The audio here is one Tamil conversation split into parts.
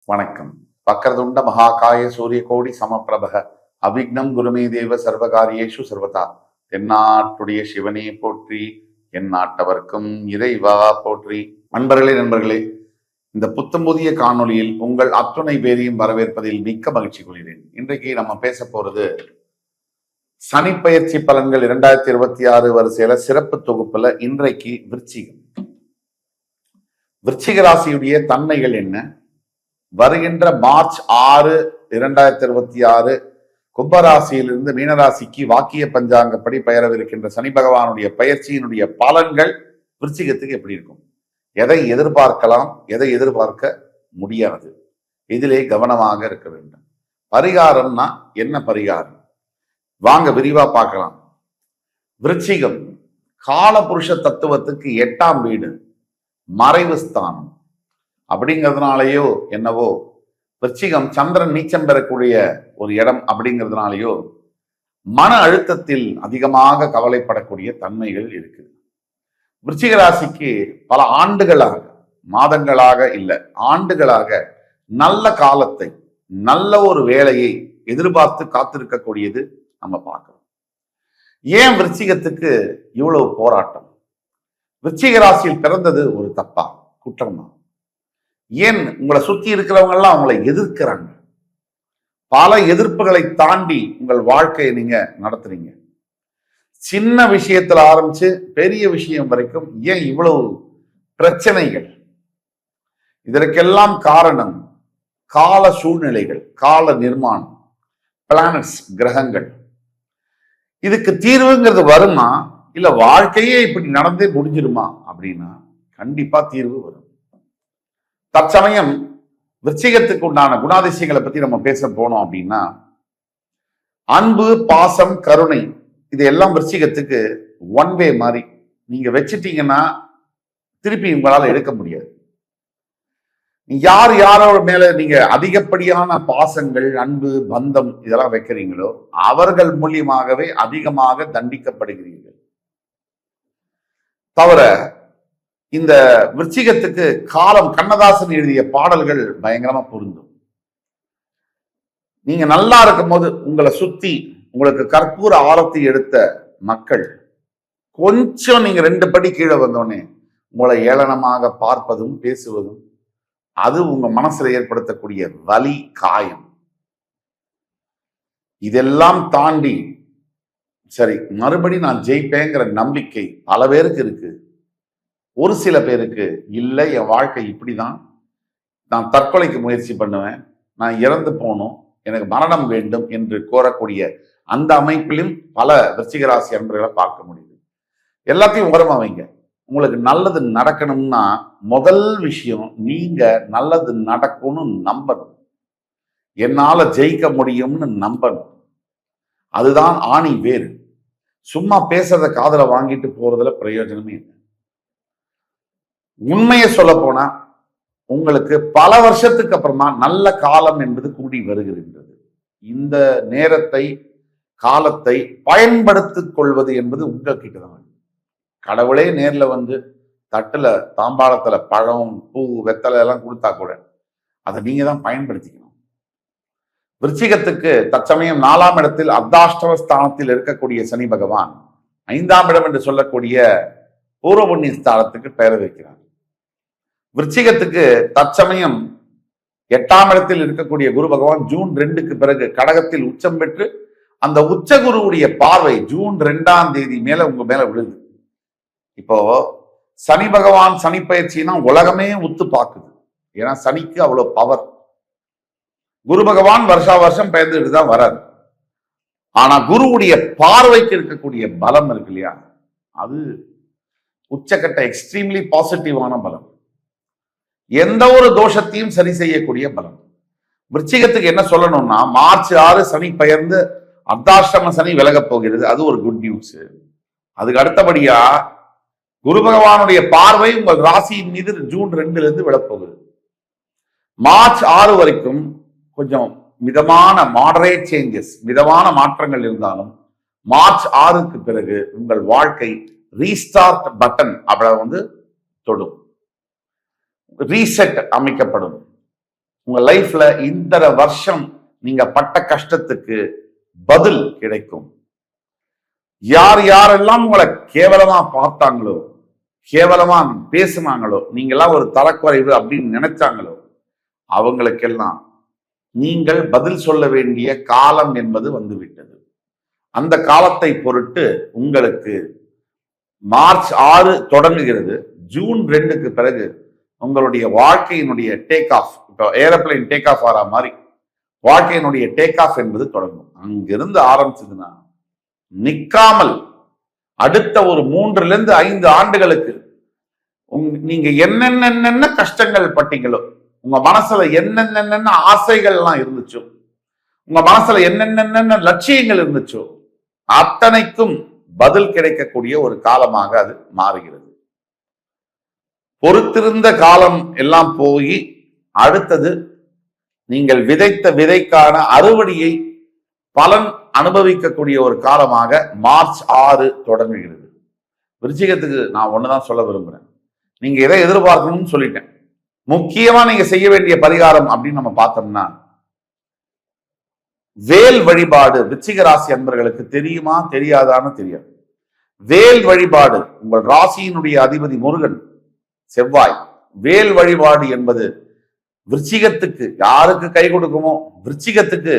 வணக்கம். வக்ரதுண்ட மகாகாய சூரிய கோடி சமப்பிரபக அவிக்னம் குருமே தேவ சர்வகாரியேஷு சர்வதா. தென்னாட்டுடைய சிவனே போற்றி, என் நாட்டவர்க்கும் இறைவா போற்றி. நண்பர்களே, இந்த புத்தம் புதிய காணொலியில் உங்கள் அத்துணை பேரையும் வரவேற்பதில் மிக்க மகிழ்ச்சி கொள்கிறேன். இன்றைக்கு நம்ம பேச போறது சனிப்பெயர்ச்சி பலன்கள் 2026 வரிசையில சிறப்பு தொகுப்புல இன்றைக்கு விருச்சிக ராசியுடைய தன்மைகள் என்ன, வருகின்ற மார்ச் 6, 2026 கும்பராசியிலிருந்து மீனராசிக்கு வாக்கிய பஞ்சாங்கப்படி பெயரவிருக்கின்ற சனி பகவானுடைய பயிற்சியினுடைய பலன்கள் விருச்சிகத்துக்கு எப்படி இருக்கும், எதை எதிர்பார்க்கலாம், எதை எதிர்பார்க்க முடியாது, இதிலே கவனமாக இருக்க வேண்டும். பரிகாரம்னா என்ன பரிகாரம், வாங்க விரிவா பார்க்கலாம். விருச்சிகம் காலபுருஷ தத்துவத்துக்கு 8ஆம் வீடு, மறைவு ஸ்தானம். அப்படிங்கிறதுனாலயோ என்னவோ விருச்சிகம் சந்திரன் நீச்சம் பெறக்கூடிய ஒரு இடம் அப்படிங்கிறதுனாலயோ மன அழுத்தத்தில் அதிகமாக கவலைப்படக்கூடிய தன்மைகள் இருக்குது. விருச்சிக ராசிக்கு பல ஆண்டுகளாக, மாதங்களாக இல்லை ஆண்டுகளாக நல்ல காலத்தை, நல்ல ஒரு வேலையை எதிர்பார்த்து காத்திருக்கக்கூடியது நம்ம பார்க்கிறோம். ஏன் விருச்சிகத்துக்கு இவ்வளவு போராட்டம்? விருச்சிக ராசியில் பிறந்தது ஒரு தப்பா, குற்றமா? ஏன் உங்களை சுத்தி இருக்கிறவங்க எல்லாம் உங்களை எதிர்க்கிறாங்க? பல எதிர்ப்புகளை தாண்டி உங்கள் வாழ்க்கையை நீங்க நடத்துறீங்க. சின்ன விஷயத்துல ஆரம்பிச்சு பெரிய விஷயம் வரைக்கும் ஏன் இவ்வளவு பிரச்சனைகள்? இதற்கெல்லாம் காரணம் கால சூழ்நிலைகள், கால நிர்மாணம், பிளானட்ஸ், கிரகங்கள். இதுக்கு தீர்வுங்கிறது வருமா, இல்ல வாழ்க்கையே இப்படி நடந்தே முடிஞ்சிருமா அப்படின்னா கண்டிப்பா தீர்வு வரும். தற்சமயம் விருச்சிகத்துக்கு உண்டான குணாதிசயங்களை பத்தி நம்ம பேச போனோம் அப்படின்னா, அன்பு, பாசம், கருணை, இது எல்லாம் விருச்சிகத்துக்கு ஒன் வே மாதிரி. நீங்க வச்சுட்டீங்கன்னா திருப்பி உங்களால எடுக்க முடியாது. யாரோட மேல நீங்க அதிகப்படியான பாசங்கள், அன்பு, பந்தம் இதெல்லாம் வைக்கிறீங்களோ அவர்கள் மூலியமாகவே அதிகமாக தண்டிக்கப்படுகிறீர்கள். தவிர இந்த விருச்சிகத்துக்கு காலம், கண்ணதாசன் எழுதிய பாடல்கள் பயங்கரமா பொருந்தும். நீங்க நல்லா இருக்கும் போது உங்களை சுத்தி உங்களுக்கு கற்பூர ஆரத்தி எடுத்த மக்கள் கொஞ்சம் நீங்க 2 படி கீழே வந்தோடனே உங்களை ஏளனமாக பார்ப்பதும் பேசுவதும், அது உங்க மனசுல ஏற்படுத்தக்கூடிய வலி, காயம். இதெல்லாம் தாண்டி சரி மறுபடி நான் ஜெயிப்பேங்கிற நம்பிக்கை பல பேருக்கு இருக்கு. ஒரு சில பேருக்கு இல்லை, என் வாழ்க்கை இப்படிதான், நான் தற்கொலைக்கு முயற்சி பண்ணுவேன், நான் இறந்து போகணும், எனக்கு மரணம் வேண்டும் என்று கோரக்கூடிய அந்த அமைப்பிலும் பல விருச்சிக ராசி அன்பர்களை பார்க்க முடியுது. எல்லாத்தையும் உரமா வைங்க. உங்களுக்கு நல்லது நடக்கணும்னா முதல் விஷயம், நீங்க நல்லது நடக்கும்னு நம்பணும், என்னால ஜெயிக்க முடியும்னு நம்பணும். அதுதான் ஆணி வேறு. சும்மா பேசுறத காதுல வாங்கிட்டு போறதுல பிரயோஜனமே இல்லை. உண்மையை சொல்ல போனா உங்களுக்கு பல வருஷத்துக்கு அப்புறமா நல்ல காலம் என்பது கூடி வருகின்றது. இந்த நேரத்தை, காலத்தை பயன்படுத்திக் கொள்வது என்பது உங்ககிட்ட தான். கடவுளே நேர்ல வந்து தட்டுல, தாம்பாளத்துல பழம், பூ, வெத்தலை எல்லாம் கொடுத்தா கூட அதை நீங்க தான் பயன்படுத்திக்கணும். விருச்சிகத்துக்கு தற்சமயம் 4ஆம் இடத்தில் அர்த்தாஷ்டம ஸ்தானத்தில் இருக்கக்கூடிய சனி பகவான் 5ஆம் இடம் என்று சொல்லக்கூடிய பூர்வ புண்ணிய ஸ்தானத்துக்கு பெயர் வைக்கிறார். விருச்சிகத்துக்கு தற்சமயம் 8ஆம் இடத்தில் இருக்கக்கூடிய குரு பகவான் ஜூன் 2க்கு பிறகு கடகத்தில் உச்சம் பெற்று அந்த உச்ச குருவுடைய பார்வை ஜூன் 2ஆம் தேதி மேல உங்க மேல விழுது. இப்போ சனி பகவான் சனி பயிற்சினா உலகமே உத்து பார்க்குது. ஏன்னா சனிக்கு அவ்வளவு பவர். குரு பகவான் வருஷா வருஷம் பெயர்ந்துட்டு தான் வராது. ஆனா குருவுடைய பார்வைக்கு இருக்கக்கூடிய பலம் இருக்கு இல்லையா, அது உச்சக்கட்ட எக்ஸ்ட்ரீம்லி பாசிட்டிவான பலம். எந்த ஒரு தோஷத்தையும் சரி செய்யக்கூடிய பலம். விருச்சிகத்துக்கு என்ன சொல்லணும்னா, மார்ச் 6 சனி பெயர்ந்து அர்த்தாஷ்டம சனி விலகப் போகிறது. அது ஒரு குட் நியூஸ். அதுக்கு அடுத்தபடியா குரு பகவானுடைய பார்வை உங்கள் ராசியின் மீது ஜூன் 2லிருந்து விழப்போகுது. மார்ச் 6 வரைக்கும் கொஞ்சம் மிதமான மாடரேட் சேஞ்சஸ், மிதமான மாற்றங்கள் இருந்தாலும் மார்ச் 6க்கு பிறகு உங்கள் வாழ்க்கை ரீஸ்டார்ட் பட்டன் அப்படி தொடும். ரீசெட் அமைக்கப்படும். உங்க லைஃப்ல இந்த வருஷம் நீங்க பட்ட கஷ்டத்துக்கு பதில் கிடைக்கும். யார் யாரெல்லாம் உங்களை கேவலமா பார்த்தாங்களோ, கேவலமா பேசுனாங்களோ, நீங்கெல்லாம் ஒரு தரக்குறைவு அப்படின்னு நினைச்சாங்களோ, அவங்களுக்கெல்லாம் நீங்கள் பதில் சொல்ல வேண்டிய காலம் என்பது வந்துவிட்டது. அந்த காலத்தை பொருட்டு உங்களுக்கு மார்ச் 6 தொடங்குகிறது. ஜூன் 2க்கு பிறகு உங்களுடைய வாழ்க்கையினுடைய டேக் ஆஃப், இப்போ ஏரோப்ளைன் டேக் ஆஃப் ஆற மாதிரி வாழ்க்கையினுடைய டேக் ஆஃப் என்பது தொடங்கும். அங்கிருந்து ஆரம்பிச்சதுன்னா நிக்காமல் அடுத்த ஒரு 3-5 ஆண்டுகளுக்கு நீங்க என்னென்ன கஷ்டங்கள் பட்டீங்களோ, உங்க மனசுல என்னென்ன ஆசைகள்லாம் இருந்துச்சோ, உங்க மனசுல என்னென்ன லட்சியங்கள் இருந்துச்சோ, அத்தனைக்கும் பதில் கிடைக்கக்கூடிய ஒரு காலமாக அது மாறுகிறது. பொறுத்திருந்த காலம் எல்லாம் போய் அடுத்தது நீங்கள் விதைத்த விதைக்கான அறுவடையை பலன் அனுபவிக்கக்கூடிய ஒரு காலமாக மார்ச் 6 தொடங்குகிறது. விருச்சிகத்துக்கு நான் ஒண்ணுதான் சொல்ல விரும்புறேன். நீங்க எதை எதிர்பார்க்கணும்னு சொல்லிட்டேன். முக்கியமா நீங்க செய்ய வேண்டிய பரிகாரம் அப்படின்னு நம்ம பார்த்தோம்னா, வேல் வழிபாடு. விருச்சிக ராசி அன்பர்களுக்கு தெரியுமா தெரியாதான்னு தெரியாது. வேல் வழிபாடு, உங்கள் ராசியினுடைய அதிபதி முருகன் செவ்வாய். வேல் வழிபாடு என்பது விருச்சிகத்துக்கு யாருக்கு கை கொடுக்குமோ, விருச்சிகத்துக்கு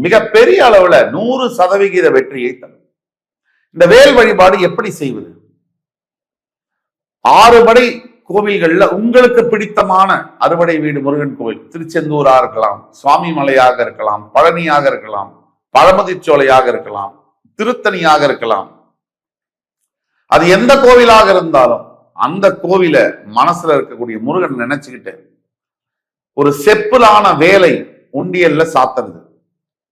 மிகப்பெரிய அளவுல 100% வெற்றியை தரும். இந்த வேல் வழிபாடு எப்படி செய்வது? 6 படை கோவில்கள்ல உங்களுக்கு பிடித்தமான அறுபடை வீடு முருகன் கோவில், திருச்செந்தூரா இருக்கலாம், சுவாமி மலையாக இருக்கலாம், பழனியாக இருக்கலாம், பழமுதிர்ச்சோலையாக இருக்கலாம், திருத்தணியாக இருக்கலாம், அது எந்த கோவிலாக இருந்தாலும் அந்த கோவில மனசுல இருக்கக்கூடிய முருகன் நினைச்சுக்கிட்டு ஒரு செப்புலான வேலை உண்டியல்ல சாத்துறது.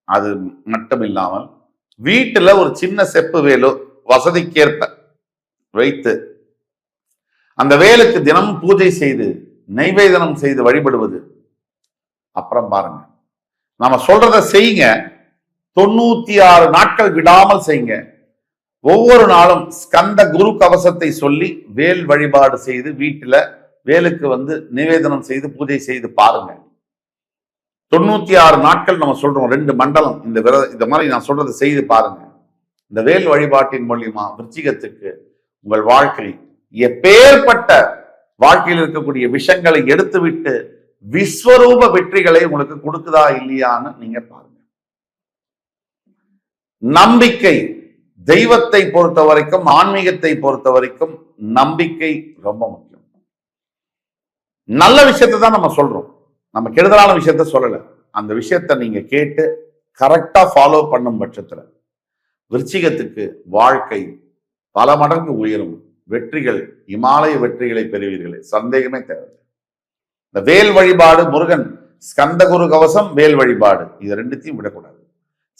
அது மட்டும் இல்லாமல் வீட்டுல ஒரு சின்ன செப்பு வேலோ வசதிக்கேற்ப வைத்து அந்த வேலுக்கு தினமும் பூஜை செய்து நைவேதனம் செய்து வழிபடுவது. அப்புறம் பாருங்க, நாம சொல்றத செய்யுங்க. 96 நாட்கள் விடாமல் செய்யுங்க. ஒவ்வொரு நாளும் ஸ்கந்த குரு கவசத்தை சொல்லி வேல் வழிபாடு செய்து வீட்டுல வேலுக்கு நிவேதனம் செய்து பூஜை செய்து பாருங்க. 96 நாட்கள் நம்ம சொல்றோம், 2 மண்டலம் இந்த மாதிரி நான் சொல்றதை செய்து பாருங்க. இந்த வேல் வழிபாட்டின் மூலியமா விருச்சிகத்துக்கு உங்கள் வாழ்க்கை எப்பேற்பட்ட வாழ்க்கையில் இருக்கக்கூடிய விஷயங்களை எடுத்துவிட்டு விஸ்வரூப வெற்றிகளை உங்களுக்கு கொடுக்குதா இல்லையான்னு நீங்க பாருங்க. நம்பிக்கை, தெய்வத்தை பொறுத்த வரைக்கும், ஆன்மீகத்தை பொறுத்த வரைக்கும் நம்பிக்கை ரொம்ப முக்கியம். நல்ல விஷயத்தை தான் நம்ம சொல்றோம், நம்ம கெடுதலான விஷயத்த சொல்லல. அந்த விஷயத்த நீங்க கேட்டு கரெக்டா ஃபாலோ பண்ணும் பட்சத்துல விருச்சிகத்துக்கு வாழ்க்கை பல மடங்கு உயரும். வெற்றிகள், இமாலய வெற்றிகளை பெறுவீர்களே, சந்தேகமே தேவை. இந்த வேல் வழிபாடு, முருகன் ஸ்கந்த குரு கவசம், வேல் வழிபாடு, இது ரெண்டுத்தையும் விடக்கூடாது.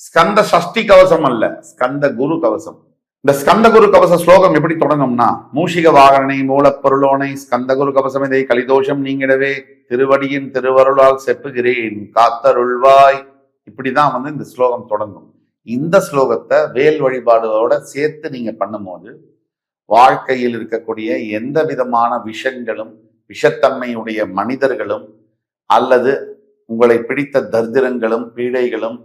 ஸ்கந்த சஷ்டி கவசம் அல்ல, ஸ்கந்த குரு கவசம். இந்த ஸ்கந்த குரு கவச ஸ்லோகம் எப்படி தொடங்கும்னா, மூஷிக வாகனனை மூலப்பொருளோனை ஸ்கந்த குரு கவசம் இதை கலிதோஷம் நீங்கிடவே திருவடியின் திருவருளால் செப்புகிறேன் காத்தருள்வாய். இப்படிதான் இந்த ஸ்லோகம் தொடங்கும். இந்த ஸ்லோகத்தை வேல் வழிபாடோட சேர்த்து நீங்க பண்ணும்போது வாழ்க்கையில் இருக்கக்கூடிய எந்த விதமான விஷங்களும், விஷத்தன்மையுடைய மனிதர்களும் அல்லது உங்களை பிடித்த தரித்திரங்களும் பீடைகளும்,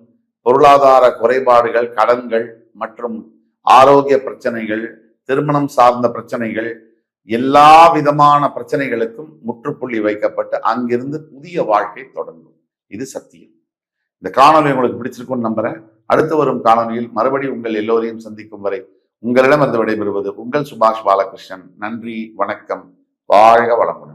பொருளாதார குறைபாடுகள், கடன்கள் மற்றும் ஆரோக்கிய பிரச்சனைகள், திருமணம் சார்ந்த பிரச்சனைகள், எல்லா விதமான பிரச்சனைகளுக்கும் முற்றுப்புள்ளி வைக்கப்பட்டு அங்கிருந்து புதிய வாழ்க்கை தொடங்கும். இது சத்தியம். இந்த காணொலி உங்களுக்கு பிடிச்சிருக்கும்னு நம்புறேன். அடுத்து வரும் காணொலியில் மறுபடியும் உங்கள் எல்லோரையும் சந்திக்கும் வரை உங்களிடம் விடைபெறுவது உங்கள் சுபாஷ் பாலகிருஷ்ணன். நன்றி, வணக்கம், வாழ்க வளமுடன்.